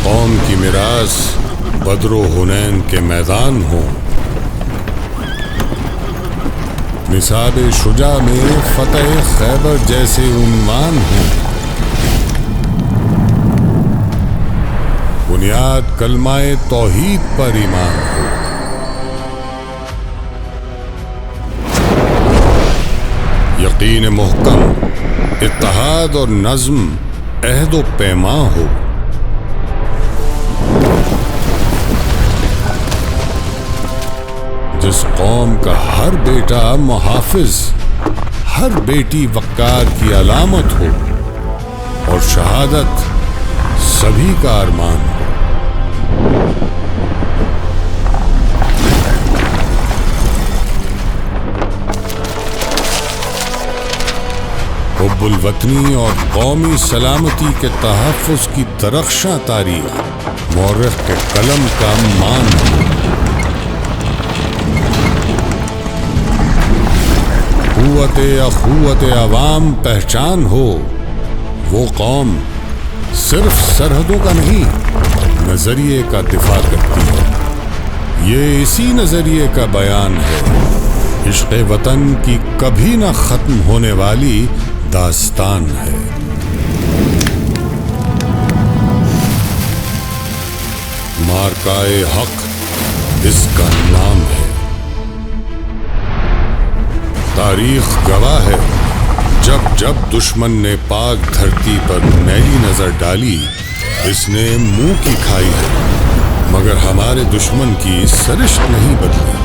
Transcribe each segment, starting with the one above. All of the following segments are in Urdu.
قوم کی میراث بدر و حنین کے میدان ہوں، نصاب شجاع میں فتح خیبر جیسے عنوان ہوں، بنیاد کلمہ توحید پر ایمان ہو، یقین محکم، اتحاد اور نظم، عہد و پیما ہو، جس قوم کا ہر بیٹا محافظ، ہر بیٹی وقار کی علامت ہو، اور شہادت سبھی کا ارمان ہو۔ حب الوطنی اور قومی سلامتی کے تحفظ کی درخشاں تاریخ مورخ کے قلم کا مان ہو۔ قوت اخوت عوام پہچان ہو، وہ قوم صرف سرحدوں کا نہیں، نظریے کا دفاع کرتی ہے۔ یہ اسی نظریے کا بیان ہے، عشق وطن کی کبھی نہ ختم ہونے والی داستان ہے۔ مارکائے حق اس کا نام ہے۔ تاریخ گواہ ہے، جب جب دشمن نے پاک دھرتی پر میلی نظر ڈالی، اس نے منہ کی کھائی ہے، مگر ہمارے دشمن کی سرشت نہیں بدلی،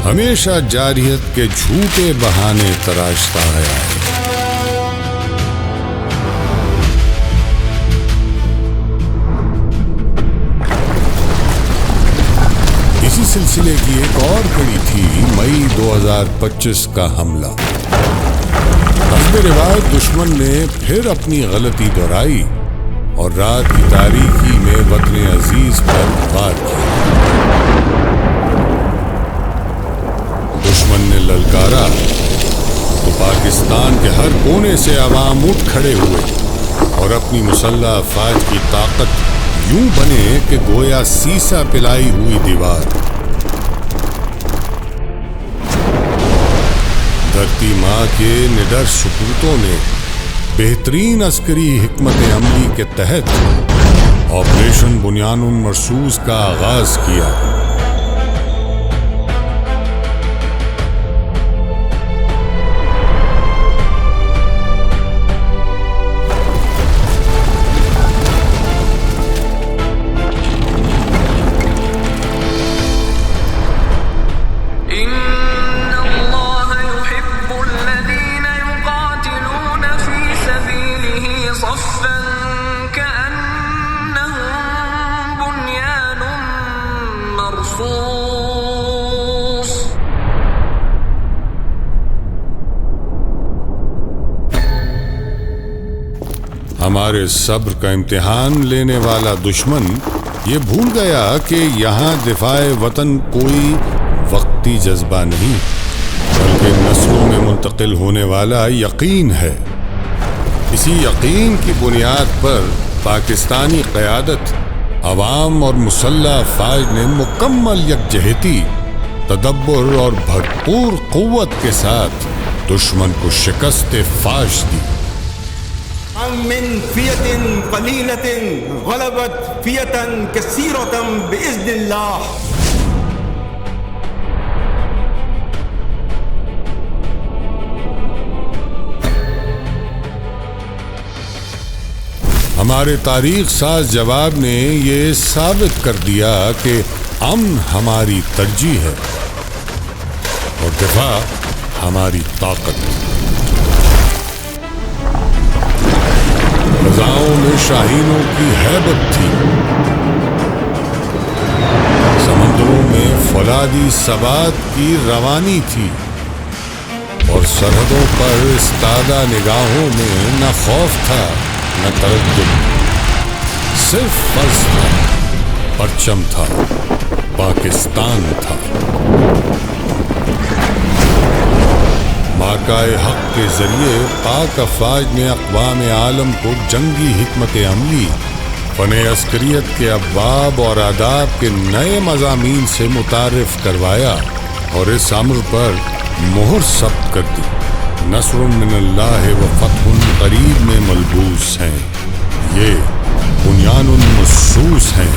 ہمیشہ جارحیت کے جھوٹے بہانے تراشتا آیا ہے۔ اسی سلسلے کی ایک اور کڑی تھی مئی 2025 کا حملہ۔ حسب روایت دشمن نے پھر اپنی غلطی دہرائی اور رات کی تاریکی میں وطن عزیز پر وار کیا۔ دشمن نے للکارا تو پاکستان کے ہر کونے سے عوام اٹھ کھڑے ہوئے اور اپنی مسلح افواج کی طاقت یوں بنے کہ گویا سیسا پلائی ہوئی دیوار۔ دھرتی ماں کے نڈر سپوتوں نے بہترین عسکری حکمت عملی کے تحت آپریشن بنیان مرصوص کا آغاز کیا۔ ہمارے صبر کا امتحان لینے والا دشمن یہ بھول گیا کہ یہاں دفاع وطن کوئی وقتی جذبہ نہیں، بلکہ نسلوں میں منتقل ہونے والا یقین ہے۔ اسی یقین کی بنیاد پر پاکستانی قیادت، عوام اور مسلح افواج نے مکمل یکجہتی، تدبر اور بھرپور قوت کے ساتھ دشمن کو شکست فاش دی۔ من فئة قليلة غلبت فئة كثيرة بإذن الله۔ ہمارے تاریخ ساز جواب نے یہ ثابت کر دیا کہ امن ہماری ترجیح ہے اور دفاع ہماری طاقت۔ فضاؤں میں شاہینوں کی ہیبت تھی، سمندروں میں فولادی ثبات کی روانی تھی، اور سرحدوں پر استادہ نگاہوں میں نہ خوف تھا نہ تردد، صرف فرض تھا، پرچم تھا، پاکستان تھا۔ مارکائے حق کے ذریعے پاک افواج نے اقوام عالم کو جنگی حکمت عملی، فن عسکریت کے ابواب اور آداب کے نئے مضامین سے متعارف کروایا اور اس امر پر مہر ثبت کر دی۔ نصر من اللہ و فتح قریب میں ملبوس ہیں، یہ بنیان مسوس ہیں۔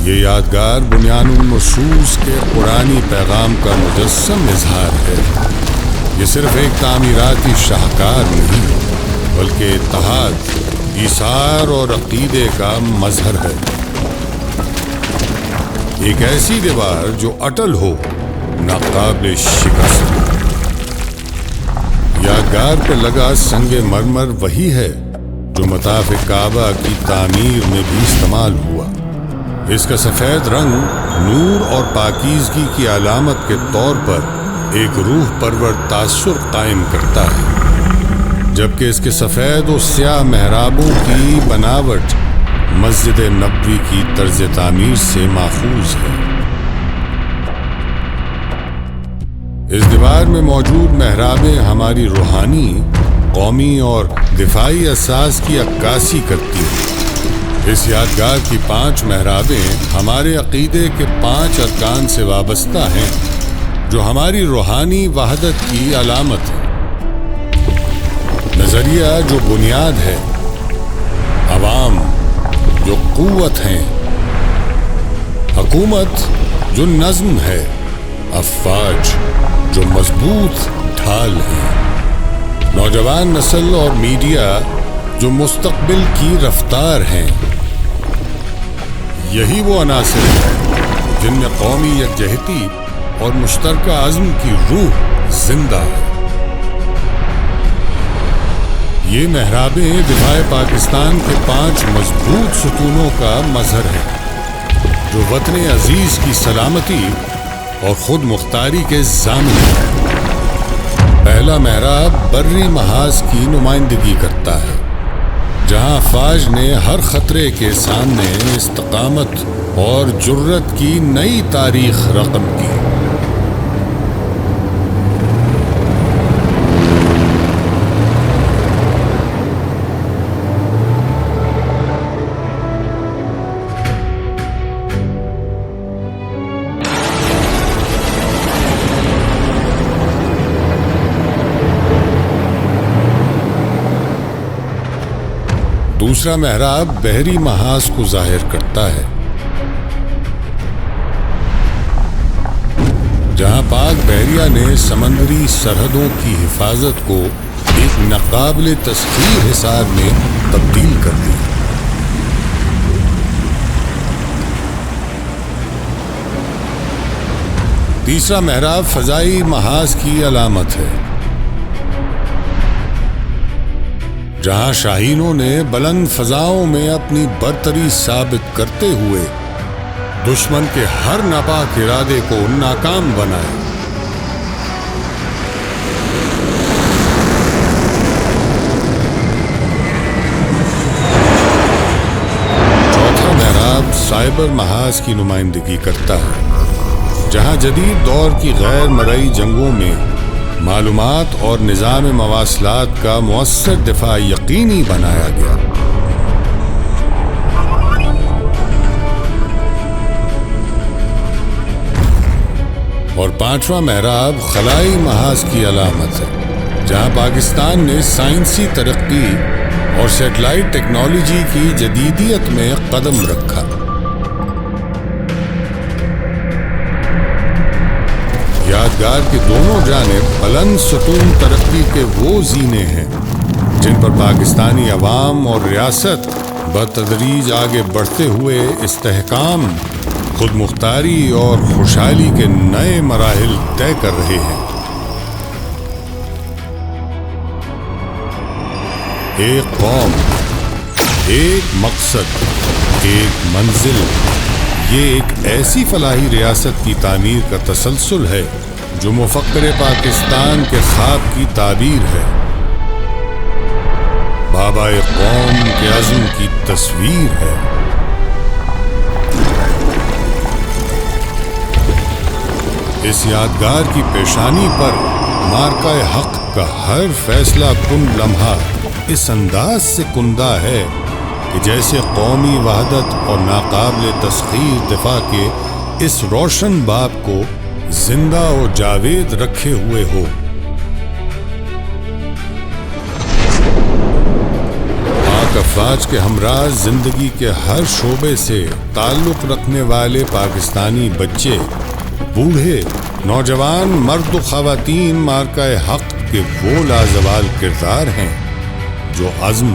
یہ یادگار بنیان مسوس کے قرآنی پیغام کا مجسم اظہار ہے۔ یہ صرف ایک تعمیراتی شاہکار نہیں بلکہ اتحاد، ایثار اور عقیدے کا مظہر ہے۔ ایک ایسی دیوار جو اٹل ہو، ناقابل شکست ہو۔ یادگار پہ لگا سنگ مرمر وہی ہے جو مطاف کعبہ کی تعمیر میں بھی استعمال ہوا۔ اس کا سفید رنگ نور اور پاکیزگی کی علامت کے طور پر ایک روح پرور تاثر قائم کرتا ہے، جبکہ اس کے سفید و سیاہ محرابوں کی بناوٹ مسجد نبوی کی طرز تعمیر سے ماخوذ ہے۔ اس دیوار میں موجود محرابیں ہماری روحانی، قومی اور دفاعی اساس کی عکاسی کرتی ہیں۔ اس یادگار کی 5 محرابیں ہمارے عقیدے کے 5 ارکان سے وابستہ ہیں جو ہماری روحانی وحدت کی علامت ہے۔ نظریہ جو بنیاد ہے، عوام جو قوت ہیں، حکومت جو نظم ہے، افواج جو مضبوط ڈھال ہیں، نوجوان نسل اور میڈیا جو مستقبل کی رفتار ہیں۔ یہی وہ عناصر ہیں جن میں قومی یکجہتی اور مشترکہ عزم کی روح زندہ ہے۔ یہ محرابیں دفاع پاکستان کے 5 مضبوط ستونوں کا مظہر ہے جو وطن عزیز کی سلامتی اور خود مختاری کے ضامن ہیں۔ پہلا محراب بری محاذ کی نمائندگی کرتا ہے، جہاں افواج نے ہر خطرے کے سامنے استقامت اور جرت کی نئی تاریخ رقم کی۔ دوسرا محراب بحری محاذ کو ظاہر کرتا ہے، جہاں پاک بحریہ نے سمندری سرحدوں کی حفاظت کو ایک ناقابل تسخیر حصار میں تبدیل کر دیا۔ تیسرا محراب فضائی محاذ کی علامت ہے، جہاں شاہینوں نے بلند فضاؤں میں اپنی برتری ثابت کرتے ہوئے دشمن کے ہر ناپاک ارادے کو ناکام بنایا۔ چوتھا محراب سائبر محاذ کی نمائندگی کرتا ہے، جہاں جدید دور کی غیر مرئی جنگوں میں معلومات اور نظام مواصلات کا مؤثر دفاع یقینی بنایا گیا۔ اور پانچواں محراب خلائی محاذ کی علامت ہے، جہاں پاکستان نے سائنسی ترقی اور سیٹلائٹ ٹیکنالوجی کی جدیدیت میں قدم رکھا۔ یادگار کے دونوں جانب بلند ستون ترقی کے وہ زینے ہیں جن پر پاکستانی عوام اور ریاست بتدریج آگے بڑھتے ہوئے استحکام، خود مختاری اور خوشحالی کے نئے مراحل طے کر رہے ہیں۔ ایک قوم، ایک مقصد، ایک منزل، یہ ایک ایسی فلاحی ریاست کی تعمیر کا تسلسل ہے جو مفکر پاکستان کے خواب کی تعبیر ہے، بابائے قوم کے عزم کی تصویر ہے۔ اس یادگار کی پیشانی پر مارکہ حق کا ہر فیصلہ کن لمحہ اس انداز سے کندہ ہے کہ جیسے قومی وحدت اور ناقابل تسخیر دفاع کے اس روشن باب کو زندہ و جاوید رکھے ہوئے ہو۔ پاک افواج کے ہمراہ زندگی کے ہر شعبے سے تعلق رکھنے والے پاکستانی بچے، بوڑھے، نوجوان، مرد و خواتین مارکہ حق کے وہ لازوال کردار ہیں جو عزم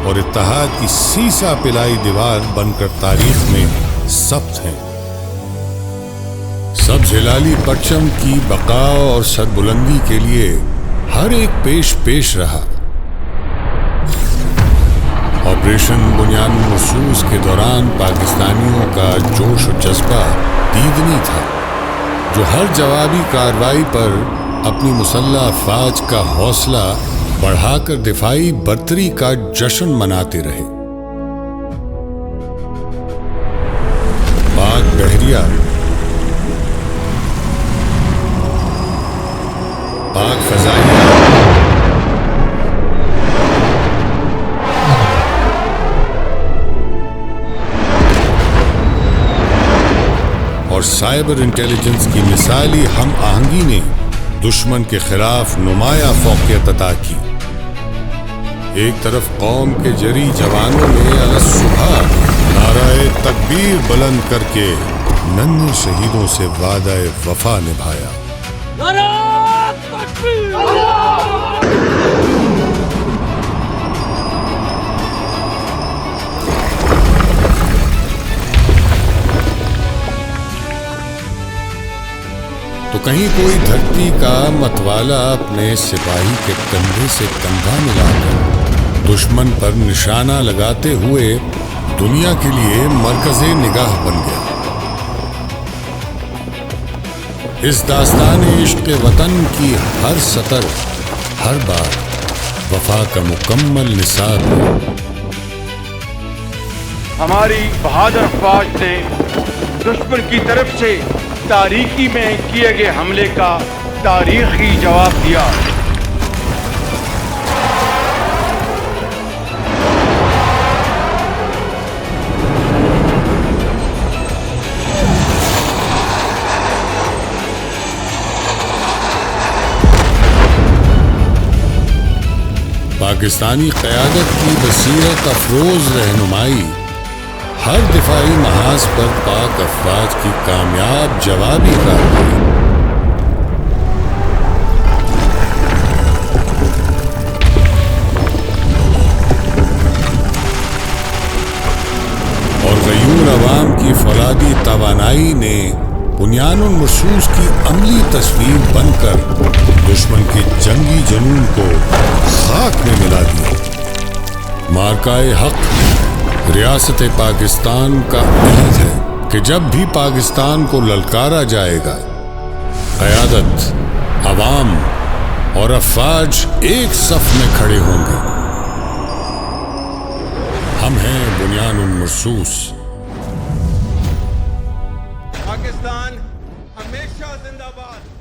اور اتحاد کی سیسا پلائی دیوار بن کر تاریخ میں ثبت ہیں۔ سبز ہلالی پرچم کی بقا اور سربلندی کے لیے ہر ایک پیش رہا۔ آپریشن بنیان مرصوص کے دوران پاکستانیوں کا جوش و جذبہ دیدنی تھا، جو ہر جوابی کارروائی پر اپنی مسلح افواج کا حوصلہ بڑھا کر دفاعی برتری کا جشن مناتے رہے۔ پاک بحریہ، پاک فضائیہ اور سائبر انٹیلیجنس کی مثالی ہم آہنگی نے دشمن کے خلاف نمایاں فوقیت عطا کی۔ ایک طرف قوم کے جری جوانوں نے الصبح نعرہ تکبیر بلند کر کے ننھے شہیدوں سے وعدہ وفا نبھایا۔ نعرہ تکبیر! تو کہیں کوئی دھرتی کا متوالا اپنے سپاہی کے کندھے سے کندھا ملا کر دشمن پر نشانہ لگاتے ہوئے دنیا کے لیے مرکز نگاہ بن گیا۔ اس داستان عشق وطن کی ہر سطر، ہر بار وفا کا مکمل نصاب ہے۔ ہماری بہادر فوج نے دشمن کی طرف سے تاریکی میں کیے گئے حملے کا تاریخی جواب دیا۔ پاکستانی قیادت کی بصیرت افروز رہنمائی ہر دفاعی محاذ پر پاک افواج کی کامیاب جوابی کارروائی۔ اور غیور عوام کی فولادی توانائی نے بنیان مرصوص کی عملی تصویر بن کر دشمن کے جنگی جنون کو خاک میں ملا دیا۔ مارکہ حق ریاست پاکستان کا عہد ہے کہ جب بھی پاکستان کو للکارا جائے گا، قیادت، عوام اور افواج ایک صف میں کھڑے ہوں گے۔ ہم ہیں بنیان مرصوص۔ پاکستان ہمیشہ زندہ باد۔